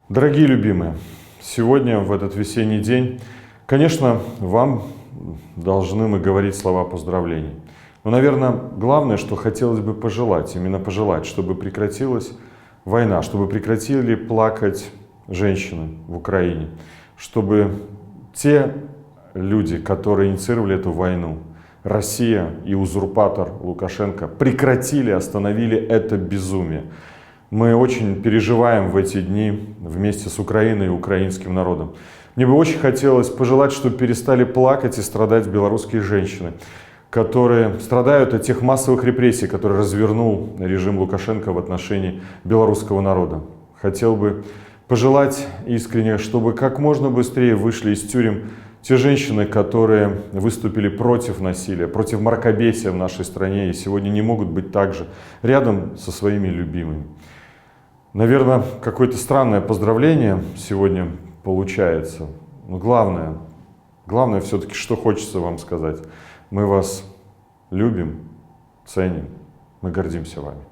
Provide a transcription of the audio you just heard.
Дорогие любимые, сегодня, в этот весенний день, конечно, вам должны мы говорить слова поздравлений. Но, наверное, главное, что хотелось бы пожелать, именно пожелать, чтобы прекратилась война, чтобы прекратили плакать женщины в Украине, чтобы те люди, которые инициировали эту войну, Россия и узурпатор Лукашенко, прекратили, остановили это безумие. Мы очень переживаем в эти дни вместе с Украиной и украинским народом. Мне бы очень хотелось пожелать, чтобы перестали плакать и страдать белорусские женщины, которые страдают от тех массовых репрессий, которые развернул режим Лукашенко в отношении белорусского народа. Хотел бы пожелать искренне, чтобы как можно быстрее вышли из тюрем те женщины, которые выступили против насилия, против мракобесия в нашей стране и сегодня не могут быть также рядом со своими любимыми. Наверное, какое-то странное поздравление сегодня получается. Но главное все-таки, что хочется вам сказать. Мы вас любим, ценим, мы гордимся вами.